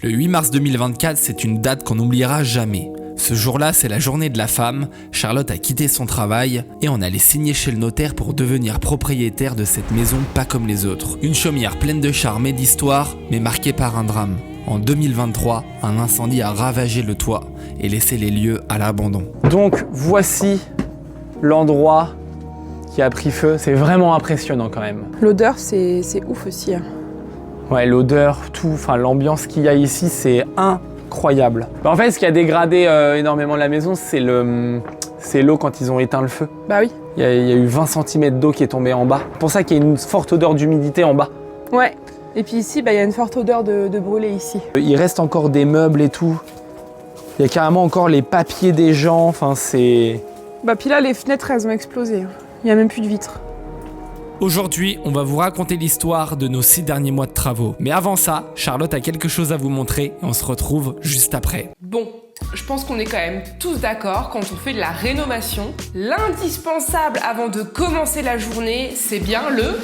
Le 8 mars 2024, c'est une date qu'on n'oubliera jamais. Ce jour-là, c'est la journée de la femme. Charlotte a quitté son travail et on allait signer chez le notaire pour devenir propriétaire de cette maison pas comme les autres. Une chaumière pleine de charme et d'histoire, mais marquée par un drame. En 2023, un incendie a ravagé le toit et laissé les lieux à l'abandon. Donc voici l'endroit qui a pris feu. C'est vraiment impressionnant quand même. L'odeur, c'est ouf aussi. Hein. Ouais, l'odeur, tout, enfin l'ambiance qu'il y a ici, c'est incroyable. En fait, ce qui a dégradé énormément la maison, c'est l'eau quand ils ont éteint le feu. Bah oui. Il y a eu 20 cm d'eau qui est tombée en bas. C'est pour ça qu'il y a une forte odeur d'humidité en bas. Ouais. Et puis ici, bah, y a une forte odeur de brûlé ici. Il reste encore des meubles et tout. Il y a carrément encore les papiers des gens, enfin c'est... Bah puis là, les fenêtres, elles ont explosé. Il n'y a même plus de vitres. Aujourd'hui, on va vous raconter l'histoire de nos 6 derniers mois de travaux. Mais avant ça, Charlotte a quelque chose à vous montrer et on se retrouve juste après. Bon, je pense qu'on est quand même tous d'accord, quand on fait de la rénovation, l'indispensable avant de commencer la journée, c'est bien le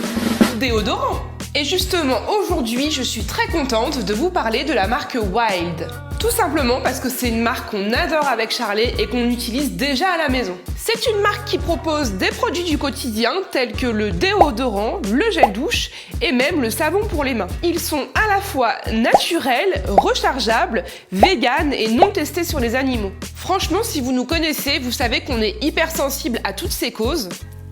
déodorant. Et justement, aujourd'hui, je suis très contente de vous parler de la marque Wild. Tout simplement parce que c'est une marque qu'on adore avec Charlet et qu'on utilise déjà à la maison. C'est une marque qui propose des produits du quotidien tels que le déodorant, le gel douche et même le savon pour les mains. Ils sont à la fois naturels, rechargeables, véganes et non testés sur les animaux. Franchement, si vous nous connaissez, vous savez qu'on est hypersensible à toutes ces causes.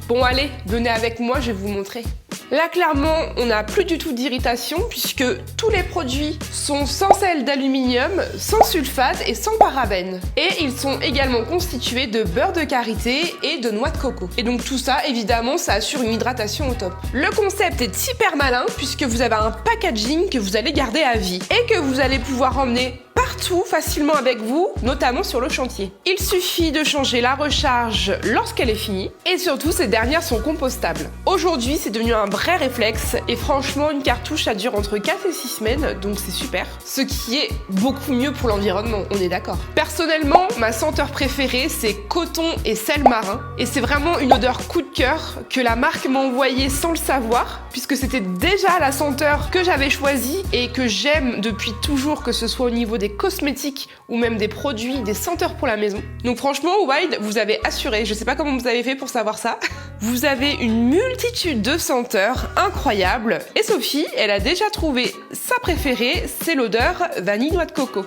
Bon allez, venez avec moi, je vais vous montrer. Là clairement, on n'a plus du tout d'irritation puisque tous les produits sont sans sel d'aluminium, sans sulfate et sans parabènes. Et ils sont également constitués de beurre de karité et de noix de coco. Et donc tout ça, évidemment, ça assure une hydratation au top. Le concept est hyper malin puisque vous avez un packaging que vous allez garder à vie et que vous allez pouvoir emmener partout facilement avec vous, notamment sur le chantier. Il suffit de changer la recharge lorsqu'elle est finie et surtout ces dernières sont compostables. Aujourd'hui c'est devenu un vrai réflexe et franchement une cartouche ça dure entre 4 et 6 semaines donc c'est super. Ce qui est beaucoup mieux pour l'environnement, on est d'accord. Personnellement ma senteur préférée c'est coton et sel marin et c'est vraiment une odeur coup de cœur que la marque m'a envoyée sans le savoir puisque c'était déjà la senteur que j'avais choisie et que j'aime depuis toujours que ce soit au niveau des cosmétiques ou même des produits, des senteurs pour la maison. Donc franchement, Wild, vous avez assuré. Je sais pas comment vous avez fait pour savoir ça. Vous avez une multitude de senteurs incroyables. Et Sophie, elle a déjà trouvé sa préférée, c'est l'odeur vanille noix de coco.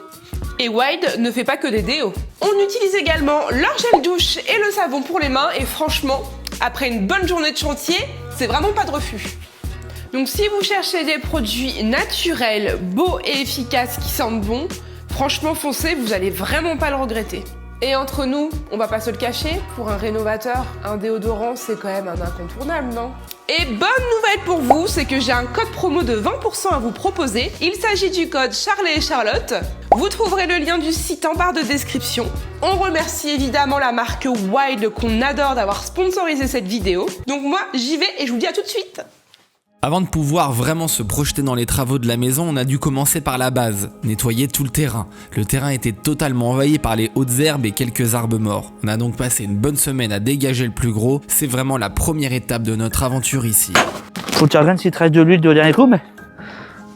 Et Wild ne fait pas que des déos. On utilise également leur gel douche et le savon pour les mains. Et franchement, après une bonne journée de chantier, c'est vraiment pas de refus. Donc si vous cherchez des produits naturels, beaux et efficaces qui sentent bon, franchement foncez, vous allez vraiment pas le regretter. Et entre nous, on va pas se le cacher, pour un rénovateur, un déodorant c'est quand même un incontournable, non ? Et bonne nouvelle pour vous, c'est que j'ai un code promo de 20% à vous proposer. Il s'agit du code Charlet et Charlotte. Vous trouverez le lien du site en barre de description. On remercie évidemment la marque Wild qu'on adore d'avoir sponsorisé cette vidéo. Donc moi, j'y vais et je vous dis à tout de suite. Avant de pouvoir vraiment se projeter dans les travaux de la maison, on a dû commencer par la base, nettoyer tout le terrain. Le terrain était totalement envahi par les hautes herbes et quelques arbres morts. On a donc passé une bonne semaine à dégager le plus gros. C'est vraiment la première étape de notre aventure ici. Faut que tu regardes s'il te reste de l'huile de dernier coup, mais...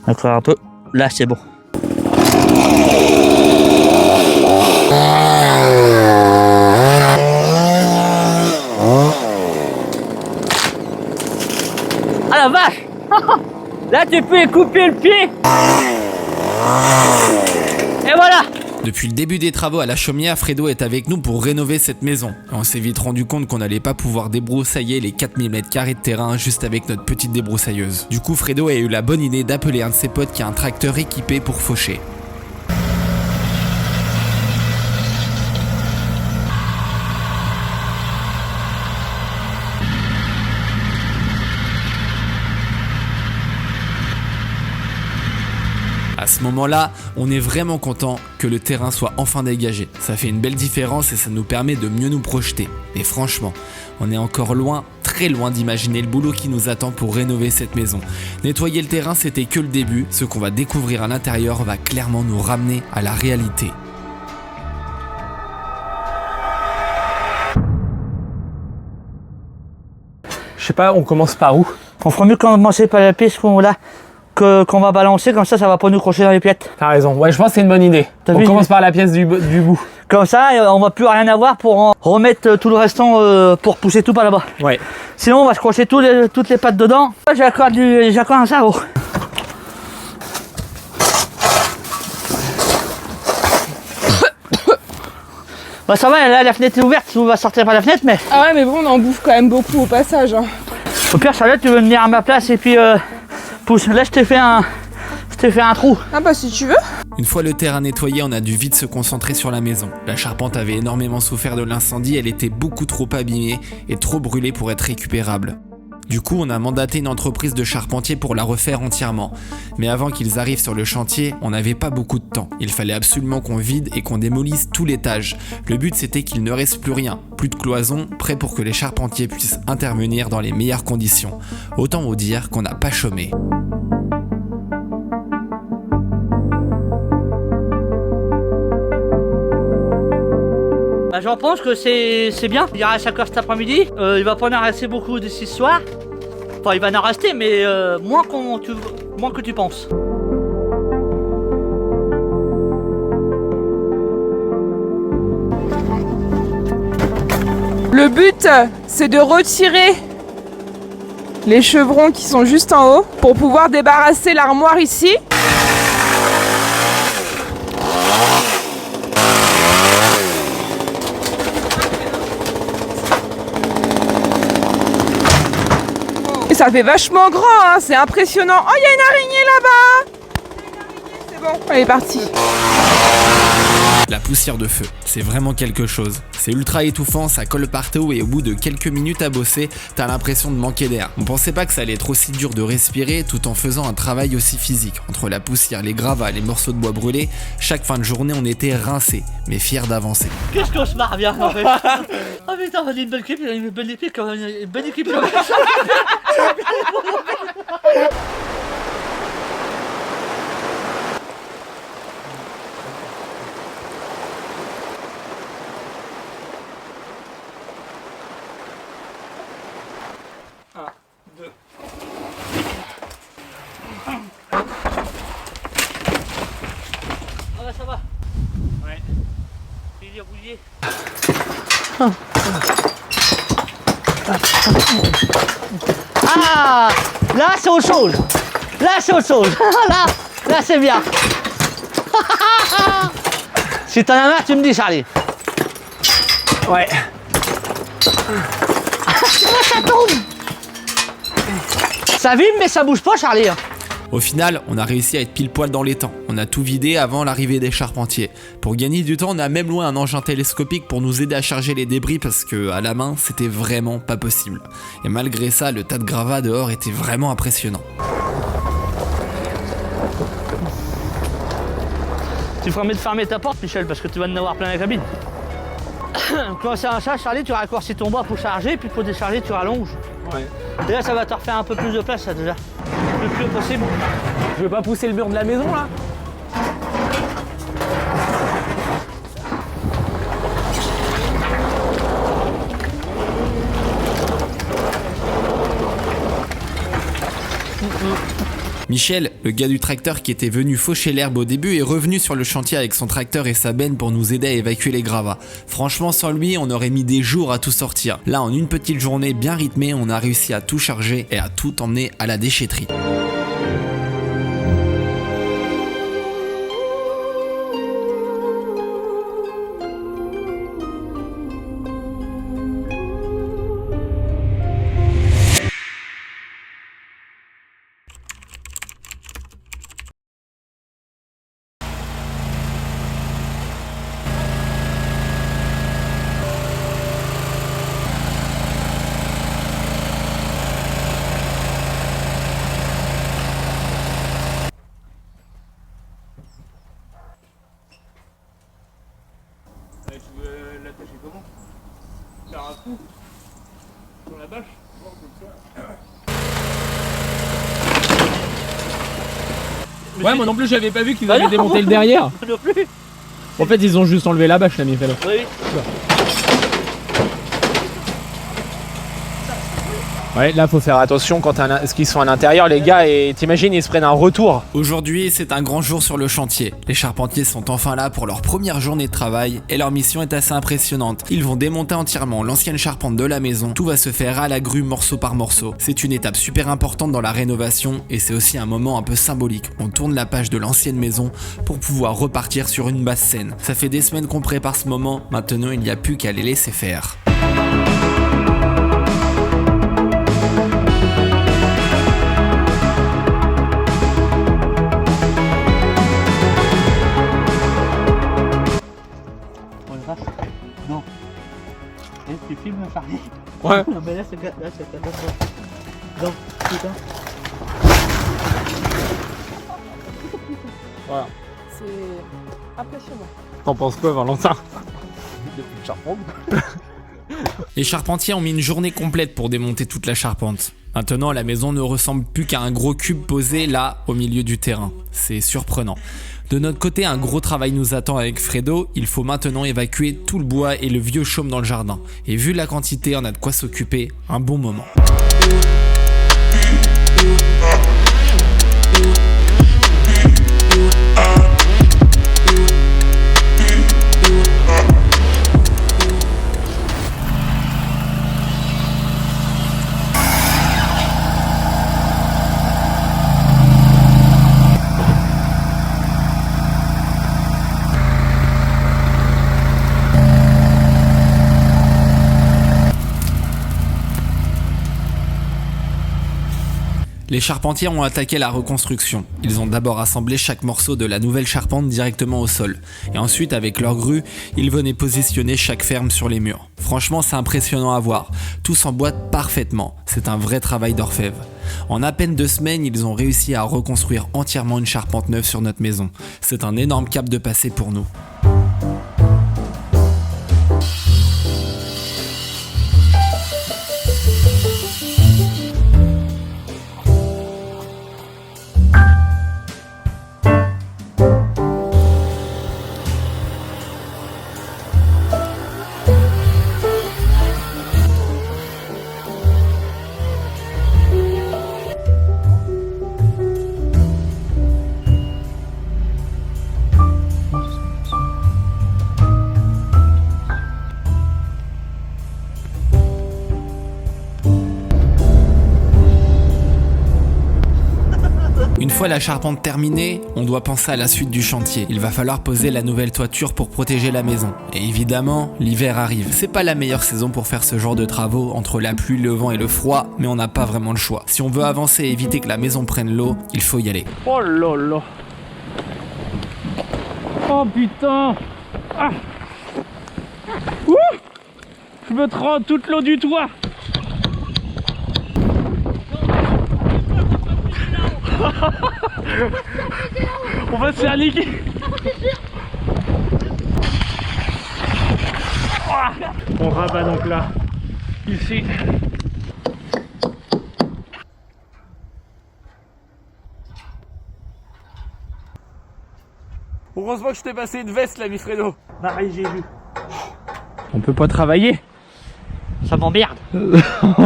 D'accord, un peu. Là, c'est bon. Ah la vache. Là tu peux couper le pied. Et voilà. Depuis le début des travaux à la chaumière, Fredo est avec nous pour rénover cette maison. Et on s'est vite rendu compte qu'on n'allait pas pouvoir débroussailler les 4000 m² de terrain juste avec notre petite débroussailleuse. Du coup, Fredo a eu la bonne idée d'appeler un de ses potes qui a un tracteur équipé pour faucher. À ce moment-là, on est vraiment content que le terrain soit enfin dégagé. Ça fait une belle différence et ça nous permet de mieux nous projeter. Mais franchement, on est encore loin, très loin d'imaginer le boulot qui nous attend pour rénover cette maison. Nettoyer le terrain, c'était que le début. Ce qu'on va découvrir à l'intérieur va clairement nous ramener à la réalité. Je sais pas, on commence par où? On fera mieux commencer par la piste où là. qu'on va balancer, comme ça va pas nous crocher dans les pièces. T'as raison. Ouais, je pense que c'est une bonne idée. T'as On vu, commence par la pièce du bout. Comme ça, on va plus rien avoir pour en remettre tout le restant pour pousser tout par là-bas. Ouais. Sinon, on va se crocher toutes les pattes dedans. J'ai encore un sarrau. Bah ça va, là la fenêtre est ouverte, on va sortir par la fenêtre, mais... Ah ouais, mais bon, on en bouffe quand même beaucoup au passage. Hein. Au pire, Charlotte, tu veux venir à ma place et puis pousse. Là, je t'ai fait un trou. Ah bah si tu veux. Une fois le terrain nettoyé, on a dû vite se concentrer sur la maison. La charpente avait énormément souffert de l'incendie, elle était beaucoup trop abîmée et trop brûlée pour être récupérable. Du coup, on a mandaté une entreprise de charpentiers pour la refaire entièrement. Mais avant qu'ils arrivent sur le chantier, on n'avait pas beaucoup de temps. Il fallait absolument qu'on vide et qu'on démolisse tout l'étage. Le but, c'était qu'il ne reste plus rien, plus de cloison, prêt pour que les charpentiers puissent intervenir dans les meilleures conditions. Autant vous dire qu'on n'a pas chômé. Bah, j'en pense que c'est bien. Il y aura 5 heures cet après-midi. Il va pas en rester beaucoup d'ici ce soir. Enfin, il va en rester, mais moins que tu penses. Le but, c'est de retirer les chevrons qui sont juste en haut pour pouvoir débarrasser l'armoire ici. Et ça fait vachement grand, hein, c'est impressionnant. Oh, il y a une araignée là-bas. C'est bon, elle est partie. La poussière de feu, c'est vraiment quelque chose. C'est ultra étouffant, ça colle partout et au bout de quelques minutes à bosser, t'as l'impression de manquer d'air. On pensait pas que ça allait être aussi dur de respirer tout en faisant un travail aussi physique. Entre la poussière, les gravats, les morceaux de bois brûlés, chaque fin de journée on était rincés, mais fiers d'avancer. Qu'est-ce qu'on se marre bien en fait. Oh putain, on a une bonne équipe, une bonne équipe. Ah bah ça va. Ouais. Il est rouillé. Ah, là c'est autre chose. Là c'est autre chose. Là c'est bien. Si t'en as marre, tu me dis, Charlie. Ouais. Ça tombe. Ça vibre mais ça bouge pas, Charlie. Au final, on a réussi à être pile poil dans les temps. On a tout vidé avant l'arrivée des charpentiers. Pour gagner du temps, on a même loué un engin télescopique pour nous aider à charger les débris parce que à la main, c'était vraiment pas possible. Et malgré ça, le tas de gravats dehors était vraiment impressionnant. Tu feras mieux de fermer ta porte, Michel, parce que tu vas en avoir plein la cabine. Quand c'est un chat, Charlie, tu raccourcis ton bras pour charger, puis pour décharger, tu rallonges. Ouais. Et là, ça va te refaire un peu plus de place, ça, déjà. Le plus possible. Je veux pas pousser le mur de la maison là. Michel, le gars du tracteur qui était venu faucher l'herbe au début, est revenu sur le chantier avec son tracteur et sa benne pour nous aider à évacuer les gravats. Franchement, sans lui, on aurait mis des jours à tout sortir. Là, en une petite journée bien rythmée, on a réussi à tout charger et à tout emmener à la déchetterie. Tu veux l'attacher comment? Faire un trou sur la bâche? Ouais, moi non plus j'avais pas vu qu'ils avaient démonté le derrière. Non plus. En fait, ils ont juste enlevé la bâche, là, mes frères. Oui. Ouais, là faut faire attention quand parce qu'ils sont à l'intérieur, les gars, et t'imagines, ils se prennent un retour. Aujourd'hui, c'est un grand jour sur le chantier. Les charpentiers sont enfin là pour leur première journée de travail et leur mission est assez impressionnante. Ils vont démonter entièrement l'ancienne charpente de la maison. Tout va se faire à la grue, morceau par morceau. C'est une étape super importante dans la rénovation et c'est aussi un moment un peu symbolique. On tourne la page de l'ancienne maison pour pouvoir repartir sur une base saine. Ça fait des semaines qu'on prépare ce moment, maintenant il n'y a plus qu'à les laisser faire. Non. Et tu filmes Charlie? Ouais. Non mais là c'est catastrophe. Non, putain. Voilà. C'est impressionnant. T'en penses quoi, Valentin? Depuis le charpente. Les charpentiers ont mis une journée complète pour démonter toute la charpente. Maintenant, la maison ne ressemble plus qu'à un gros cube posé là, au milieu du terrain. C'est surprenant. De notre côté, un gros travail nous attend avec Fredo. Il faut maintenant évacuer tout le bois et le vieux chaume dans le jardin. Et vu la quantité, on a de quoi s'occuper un bon moment. Les charpentiers ont attaqué la reconstruction. Ils ont d'abord assemblé chaque morceau de la nouvelle charpente directement au sol. Et ensuite, avec leur grue, ils venaient positionner chaque ferme sur les murs. Franchement, c'est impressionnant à voir. Tout s'emboîte parfaitement. C'est un vrai travail d'orfèvre. En à peine 2 semaines, ils ont réussi à reconstruire entièrement une charpente neuve sur notre maison. C'est un énorme cap de passer pour nous. Une fois la charpente terminée, on doit penser à la suite du chantier. Il va falloir poser la nouvelle toiture pour protéger la maison. Et évidemment, l'hiver arrive. C'est pas la meilleure saison pour faire ce genre de travaux, entre la pluie, le vent et le froid, mais on n'a pas vraiment le choix. Si on veut avancer et éviter que la maison prenne l'eau, il faut y aller. Oh là là. Oh putain. Ah. Ouh. Je me trempe toute l'eau du toit. On va se faire niquer. On rabat donc là, ici. Heureusement que je t'ai passé une veste, l'ami Fredo. Pareil, j'ai vu. On peut pas travailler. Ça m'emmerde.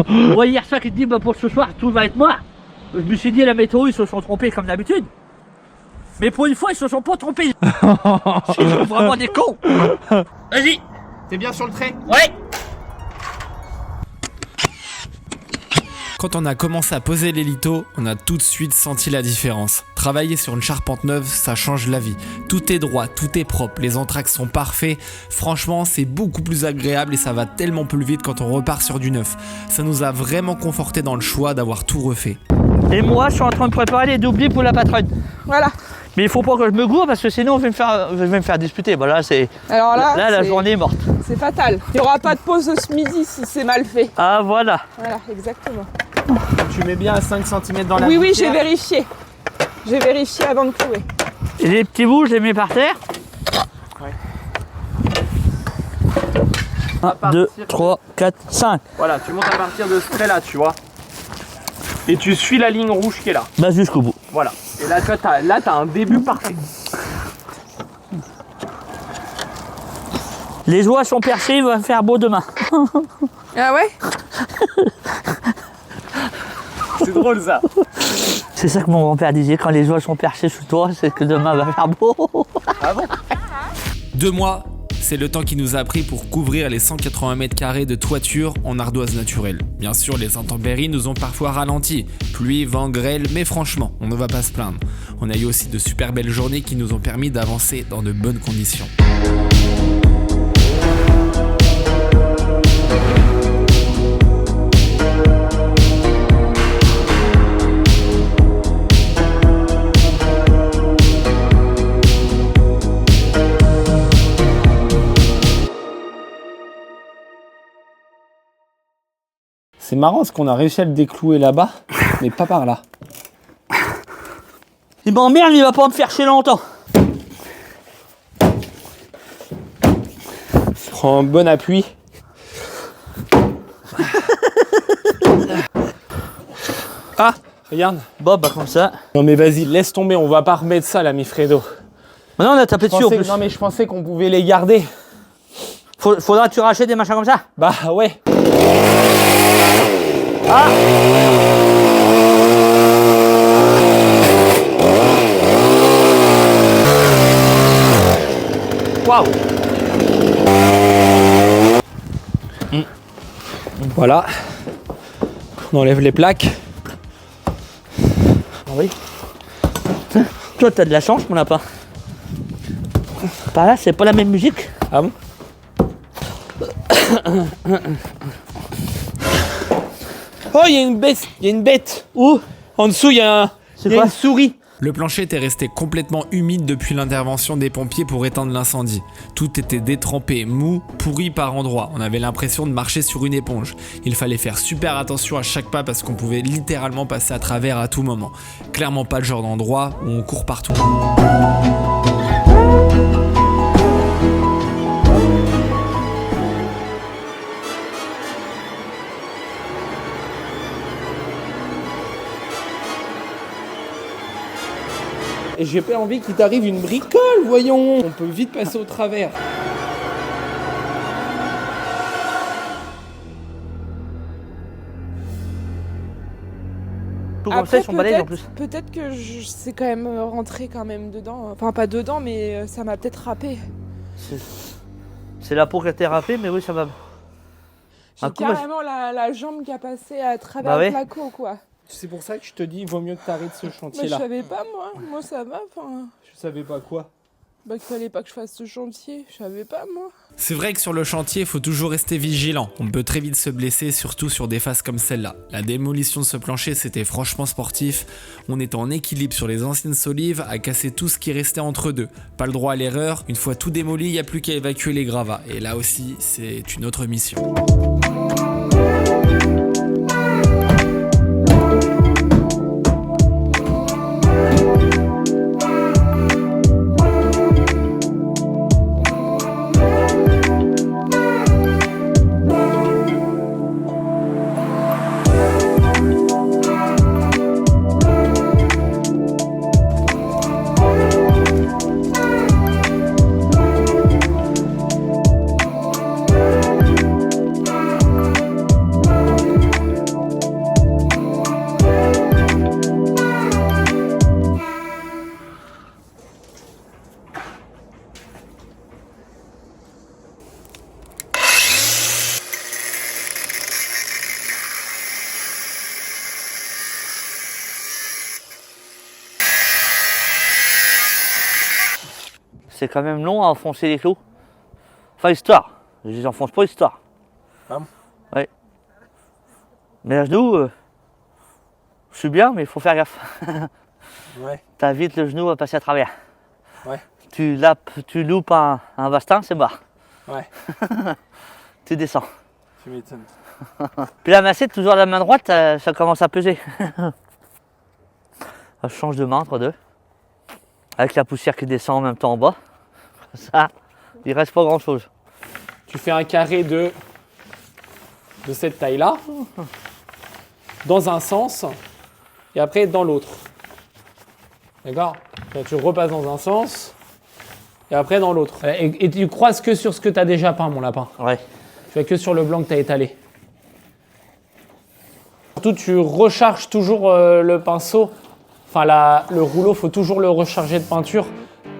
Moi hier soir qui te dit bah pour ce soir tout va être noir. Je me suis dit la météo ils se sont trompés comme d'habitude. Mais pour une fois ils se sont pas trompés. Ils sont vraiment des cons. Vas-y. T'es bien sur le trait? Ouais. Quand on a commencé à poser les litos, on a tout de suite senti la différence. Travailler sur une charpente neuve, ça change la vie. Tout est droit, tout est propre, les entraques sont parfaits. Franchement, c'est beaucoup plus agréable et ça va tellement plus vite quand on repart sur du neuf. Ça nous a vraiment conforté dans le choix d'avoir tout refait. Et moi je suis en train de préparer les doublés pour la patronne. Voilà. Mais il faut pas que je me gourre parce que sinon je vais me faire disputer. Bah là c'est. Alors là, la journée est morte. C'est fatal. Il n'y aura pas de pause ce midi si c'est mal fait. Ah voilà. Voilà, exactement. Tu mets bien à 5 cm dans la Oui, oui, gouttière. j'ai vérifié. J'ai vérifié avant de clouer. Et les petits bouts, je les mets par terre. Ouais. 1, 2, 3, 4, 5. Voilà, tu montes à partir de ce trait là, tu vois. Et tu suis la ligne rouge qui est là. Bah jusqu'au bout. Voilà. Et là, tu vois, t'as un début parfait. Les oies sont percées, il va faire beau demain. Ah ouais? C'est drôle ça. C'est ça que mon grand-père disait, quand les oies sont perchées sous toi, c'est que demain va faire beau. Ah bon? 2 mois, c'est le temps qui nous a pris pour couvrir les 180 mètres carrés de toiture en ardoise naturelle. Bien sûr, les intempéries nous ont parfois ralenti. Pluie, vent, grêle, mais franchement, on ne va pas se plaindre. On a eu aussi de super belles journées qui nous ont permis d'avancer dans de bonnes conditions. C'est marrant parce qu'on a réussi à le déclouer là-bas, mais pas par là. Il m'emmerde, il va pas me faire chier longtemps. Prends un bon appui. Ah, regarde. Bon, bah comme ça. Non mais vas-y, laisse tomber, on va pas remettre ça, l'ami Fredo. Maintenant, on a tapé dessus en plus. Non mais je pensais qu'on pouvait les garder. Faudra que tu rachètes des machins comme ça. Bah ouais. Ah! Waouh! Voilà. On enlève les plaques. Ah oui. Toi, t'as de la chance, mon lapin. Par là, c'est pas la même musique. Ah bon? Oh, il y a une bête, il y a une bête. Où? En dessous, il y a une souris. Le plancher était resté complètement humide depuis l'intervention des pompiers pour éteindre l'incendie. Tout était détrempé, mou, pourri par endroits. On avait l'impression de marcher sur une éponge. Il fallait faire super attention à chaque pas parce qu'on pouvait littéralement passer à travers à tout moment. Clairement pas le genre d'endroit où on court partout. Et j'ai pas envie qu'il t'arrive une bricole, voyons. On peut vite passer au travers. Tout comme ça, ils sont balayés en plus. Peut-être que c'est quand même rentré quand même dedans. Enfin, pas dedans, mais ça m'a peut-être râpé. C'est la peau qui a été râpée, mais oui, ça va. J'ai carrément la jambe qui a passé à travers Bah ouais. le placo, quoi. C'est pour ça que je te dis, il vaut mieux que t'arrêtes ce Mais je chantier-là. savais pas, moi. Moi, ça va. Enfin, Je savais pas quoi. bah, qu'il fallait pas que je fasse ce chantier. Je savais pas, moi. C'est vrai que sur le chantier, il faut toujours rester vigilant. On peut très vite se blesser, surtout sur des phases comme celle-là. La démolition de ce plancher, c'était franchement sportif. On était en équilibre sur les anciennes solives à casser tout ce qui restait entre deux. Pas le droit à l'erreur. Une fois tout démoli, il n'y a plus qu'à évacuer les gravats. Et là aussi, c'est une autre mission. C'est quand même long à enfoncer les clous. Enfin, histoire. Je les enfonce pas, histoire. Ah bon? Ouais. Mais à genoux, je suis bien, mais il faut faire gaffe. Ouais. T'as vite le genou à passer à travers. Ouais. Tu loupes un bastin, c'est mort. Ouais. Tu descends. Tu m'étonnes. Puis la massette, toujours à la main droite, ça commence à peser. Je change de main entre deux. Avec la poussière qui descend en même temps en bas. Ça, il reste pas grand chose. Tu fais un carré de cette taille-là, dans un sens, et après dans l'autre. D'accord? Tu repasses dans un sens, et après dans l'autre. Et tu croises que sur ce que tu as déjà peint, mon lapin. Ouais. Tu vas que sur le blanc que tu as étalé. surtout, tu recharges toujours le pinceau. Enfin, le rouleau, faut toujours le recharger de peinture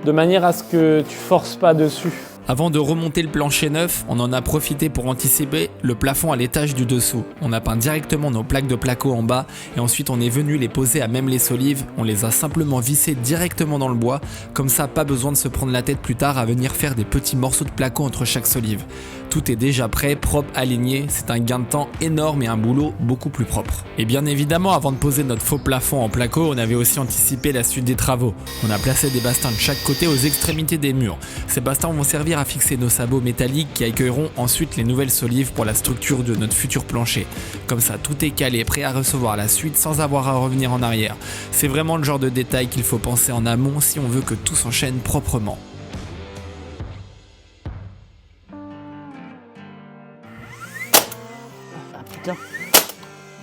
de manière à ce que tu forces pas dessus. Avant de remonter le plancher neuf, on en a profité pour anticiper le plafond à l'étage du dessous. On a peint directement nos plaques de placo en bas et ensuite on est venu les poser à même les solives. On les a simplement vissées directement dans le bois, comme ça pas besoin de se prendre la tête plus tard à venir faire des petits morceaux de placo entre chaque solive. Tout est déjà prêt, propre, aligné, c'est un gain de temps énorme et un boulot beaucoup plus propre. Et bien évidemment, avant de poser notre faux plafond en placo, on avait aussi anticipé la suite des travaux. On a placé des bastins de chaque côté aux extrémités des murs. Ces bastins vont servir à fixer nos sabots métalliques qui accueilleront ensuite les nouvelles solives pour la structure de notre futur plancher. Comme ça, tout est calé, prêt à recevoir la suite sans avoir à revenir en arrière. C'est vraiment le genre de détail qu'il faut penser en amont si on veut que tout s'enchaîne proprement. Ah putain.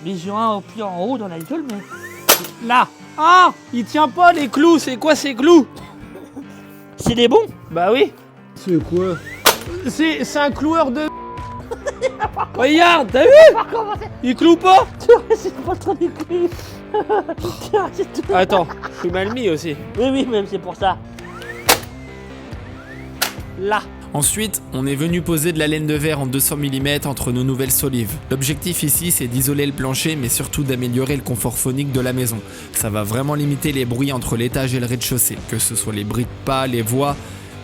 Vision 1 au pied en haut dans la gueule, mais. Là. Ah, il tient pas les clous, c'est quoi ces clous? C'est des bons. Bah oui. C'est quoi? C'est un cloueur de... Regarde, t'as vu? Il cloue pas? C'est pas trop des clous. Attends, je suis mal mis aussi. Oui, même c'est pour ça. Là. Ensuite, on est venu poser de la laine de verre en 200 mm entre nos nouvelles solives. L'objectif ici, c'est d'isoler le plancher, mais surtout d'améliorer le confort phonique de la maison. Ça va vraiment limiter les bruits entre l'étage et le rez-de-chaussée, que ce soit les bruits de pas, les voix,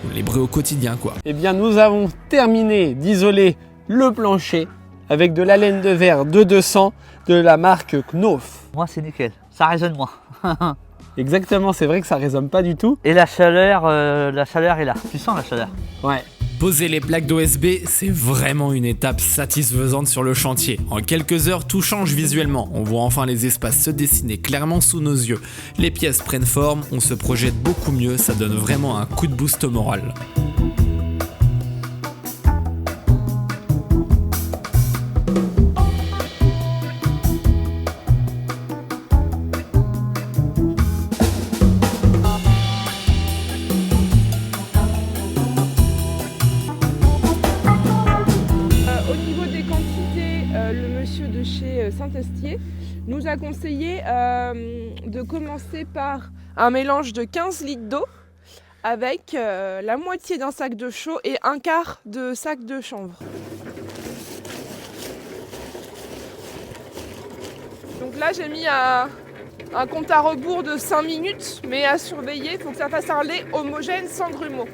ou les bruits au quotidien quoi. Eh bien, nous avons terminé d'isoler le plancher avec de la laine de verre de 200 de la marque Knauf. Moi, c'est nickel. Ça résonne moins. Exactement, c'est vrai que ça résonne pas du tout. Et la chaleur est là. Tu sens la chaleur? Ouais. Poser les plaques d'OSB, c'est vraiment une étape satisfaisante sur le chantier. En quelques heures, tout change visuellement. On voit enfin les espaces se dessiner clairement sous nos yeux. Les pièces prennent forme, on se projette beaucoup mieux, ça donne vraiment un coup de boost au moral. Saint-Estier nous a conseillé de commencer par un mélange de 15 litres d'eau avec la moitié d'un sac de chaux et un quart de sac de chanvre. Donc là j'ai mis un compte à rebours de 5 minutes, mais à surveiller, il faut que ça fasse un lait homogène sans grumeaux.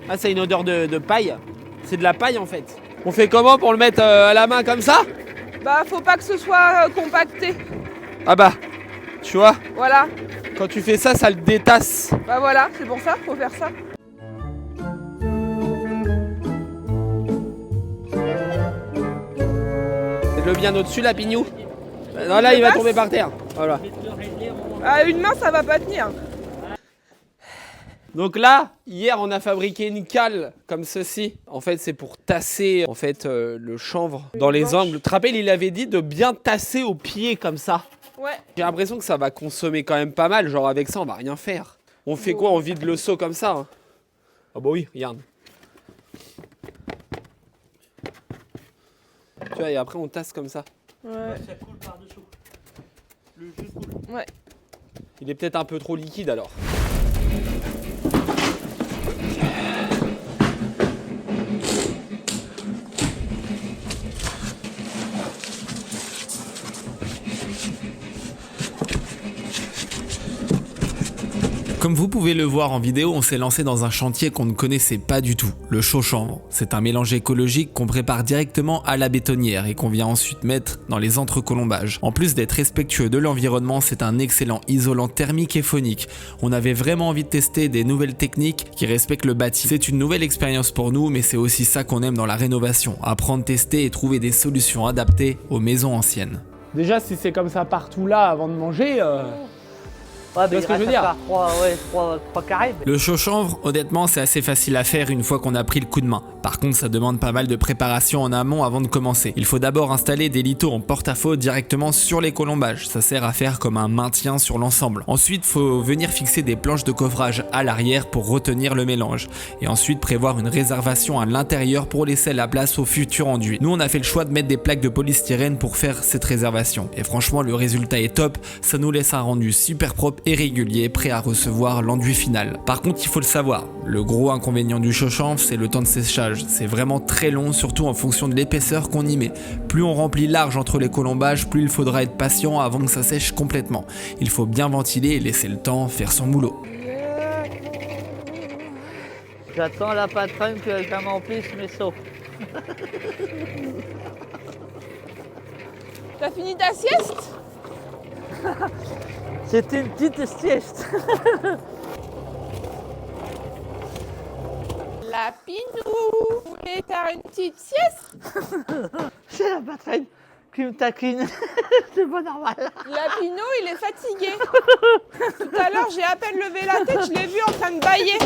Ah, c'est une odeur de paille. C'est de la paille en fait. On fait comment pour le mettre à la main comme ça? Bah faut pas que ce soit compacté. Ah bah, tu vois, Voilà. quand tu fais ça, ça le détasse. Bah voilà, c'est pour ça, faut faire ça. Le bien au-dessus là, Pignou. Non, là il va tomber par terre. Voilà. À une main ça va pas tenir. Donc là, hier on a fabriqué une cale comme ceci. En fait, c'est pour tasser le chanvre dans les angles. Tu te rappelles, il avait dit de bien tasser au pied comme ça. Ouais. J'ai l'impression que ça va consommer quand même pas mal. Genre avec ça, on va rien faire. On fait quoi? On vide le seau comme ça hein. Ah bah oui, regarde. Tu vois, et après on tasse comme ça. Ouais. Ça coule par-dessous. Le jus coule. Ouais. Il est peut-être un peu trop liquide alors. Comme vous pouvez le voir en vidéo, on s'est lancé dans un chantier qu'on ne connaissait pas du tout, le chaud-chanvre. C'est un mélange écologique qu'on prépare directement à la bétonnière et qu'on vient ensuite mettre dans les entrecolombages. En plus d'être respectueux de l'environnement, c'est un excellent isolant thermique et phonique. On avait vraiment envie de tester des nouvelles techniques qui respectent le bâti. C'est une nouvelle expérience pour nous, mais c'est aussi ça qu'on aime dans la rénovation, apprendre, tester et trouver des solutions adaptées aux maisons anciennes. Déjà, si c'est comme ça partout là avant de manger, Ouais, Tu vois ce que je veux dire? 3 carrés. Le chaud-chanvre, honnêtement, c'est assez facile à faire une fois qu'on a pris le coup de main. Par contre, ça demande pas mal de préparation en amont avant de commencer. Il faut d'abord installer des lithos en porte-à-faux directement sur les colombages. Ça sert à faire comme un maintien sur l'ensemble. Ensuite, faut venir fixer des planches de coffrage à l'arrière pour retenir le mélange. Et ensuite, prévoir une réservation à l'intérieur pour laisser la place au futur enduit. Nous, on a fait le choix de mettre des plaques de polystyrène pour faire cette réservation. Et franchement, le résultat est top. Ça nous laisse un rendu super propre et régulier, prêt à recevoir l'enduit final. Par contre, il faut le savoir, le gros inconvénient du chaud-chanvre, c'est le temps de séchage. C'est vraiment très long, surtout en fonction de l'épaisseur qu'on y met. Plus on remplit large entre les colombages, plus il faudra être patient avant que ça sèche complètement. Il faut bien ventiler et laisser le temps faire son boulot. J'attends la patronne qu'elle m'emplisse mes seaux. T'as fini ta sieste? C'était une petite sieste. La Pinou, vous voulez faire une petite sieste? C'est la patronne qui me taquine. C'est pas normal. La Pinou, il est fatigué. Tout à l'heure, j'ai à peine levé la tête, je l'ai vu en train de bâiller.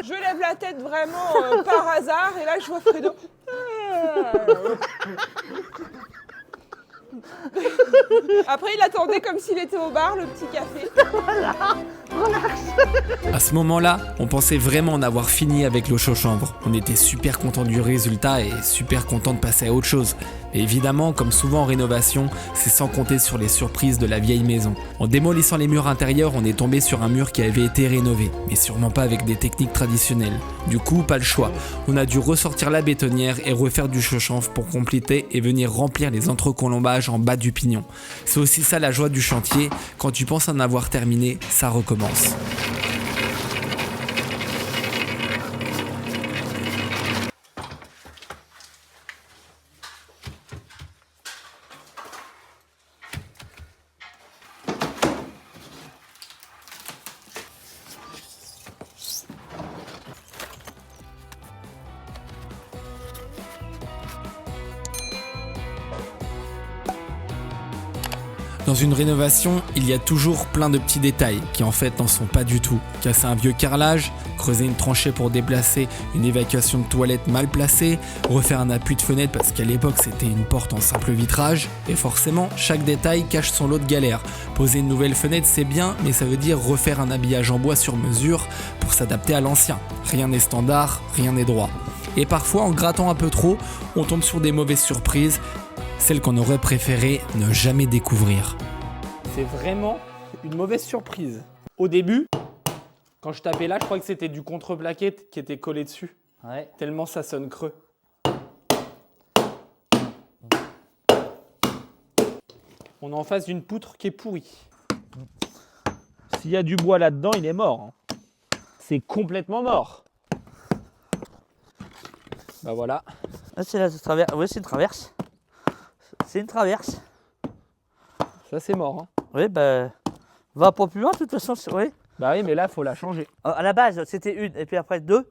Je lève la tête vraiment par hasard et là, je vois Fredo. Après, il attendait comme s'il était au bar, le petit café. À ce moment-là, on pensait vraiment en avoir fini avec le chaud-chanvre. On était super content du résultat et super content de passer à autre chose. Et évidemment, comme souvent en rénovation, c'est sans compter sur les surprises de la vieille maison. En démolissant les murs intérieurs, on est tombé sur un mur qui avait été rénové, mais sûrement pas avec des techniques traditionnelles. Du coup, pas le choix. On a dû ressortir la bétonnière et refaire du chaud-chanvre pour compléter et venir remplir les entrecolombages en bas du pignon. C'est aussi ça la joie du chantier, quand tu penses en avoir terminé, ça recommence. Dans une rénovation, il y a toujours plein de petits détails qui en fait n'en sont pas du tout. Casser un vieux carrelage, creuser une tranchée pour déplacer une évacuation de toilette mal placée, refaire un appui de fenêtre parce qu'à l'époque c'était une porte en simple vitrage. Et forcément, chaque détail cache son lot de galères. Poser une nouvelle fenêtre c'est bien, mais ça veut dire refaire un habillage en bois sur mesure pour s'adapter à l'ancien. Rien n'est standard, rien n'est droit. Et parfois, en grattant un peu trop, on tombe sur des mauvaises surprises, celles qu'on aurait préféré ne jamais découvrir. C'est vraiment une mauvaise surprise. Au début, quand je tapais là, je crois que c'était du contreplaqué qui était collé dessus. Ouais. Tellement ça sonne creux. On est en face d'une poutre qui est pourrie. S'il y a du bois là-dedans, il est mort. C'est complètement mort. Bah voilà. Ah, c'est la traverse. Oui, c'est une traverse. C'est une traverse. Ça c'est mort. Oui, bah. Va pas plus loin, de toute façon. Oui. Bah oui, mais là, il faut la changer. À la base, c'était une, et puis après deux.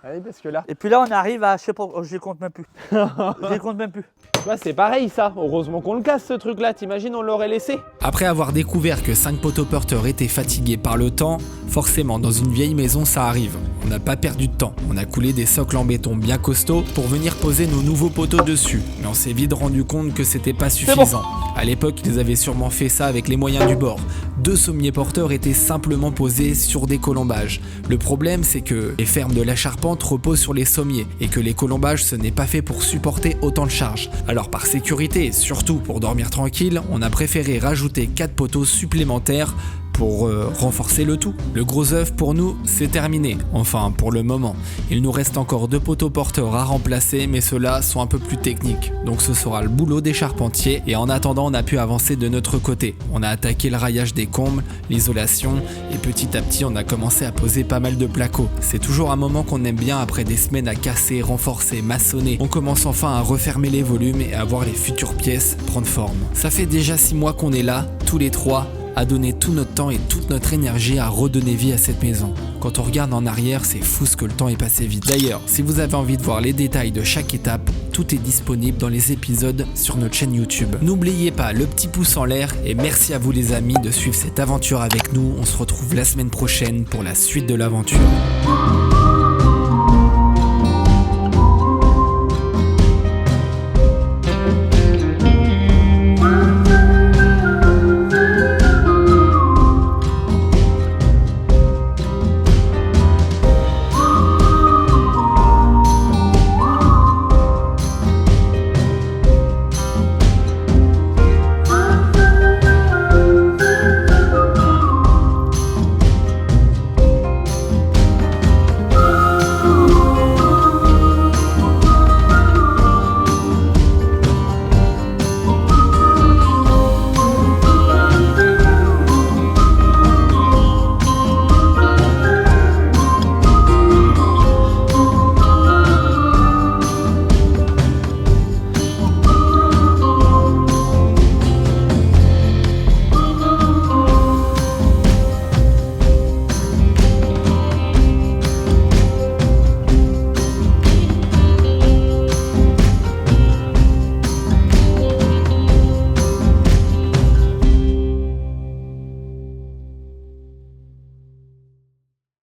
Oui, parce que là... Et puis là, on arrive à, je sais pas, je les compte même plus. Je les compte même plus. Bah, c'est pareil ça. Heureusement qu'on le casse ce truc-là. T'imagines, on l'aurait laissé. Après avoir découvert que 5 poteaux porteurs étaient fatigués par le temps, forcément dans une vieille maison ça arrive. On n'a pas perdu de temps, on a coulé des socles en béton bien costauds pour venir poser nos nouveaux poteaux dessus. Mais on s'est vite rendu compte que c'était pas suffisant. À l'époque, ils avaient sûrement fait ça avec les moyens du bord. 2 sommiers porteurs étaient simplement posés sur des colombages. Le problème c'est que les fermes de la charpente reposent sur les sommiers et que les colombages ce n'est pas fait pour supporter autant de charge. Alors par sécurité et surtout pour dormir tranquille, on a préféré rajouter 4 poteaux supplémentaires pour renforcer le tout. Le gros œuf pour nous c'est terminé, enfin pour le moment. Il nous reste encore 2 poteaux porteurs à remplacer mais ceux-là sont un peu plus techniques. Donc ce sera le boulot des charpentiers et en attendant on a pu avancer de notre côté. On a attaqué le raillage des combles, l'isolation et petit à petit on a commencé à poser pas mal de placo. C'est toujours un moment qu'on aime bien après des semaines à casser, renforcer, maçonner. On commence enfin à refermer les volumes et à voir les futures pièces prendre forme. Ça fait déjà 6 mois qu'on est là, tous les 3, a donné tout notre temps et toute notre énergie à redonner vie à cette maison. Quand on regarde en arrière, c'est fou ce que le temps est passé vite. D'ailleurs, si vous avez envie de voir les détails de chaque étape, tout est disponible dans les épisodes sur notre chaîne YouTube. N'oubliez pas le petit pouce en l'air et merci à vous les amis de suivre cette aventure avec nous. On se retrouve la semaine prochaine pour la suite de l'aventure.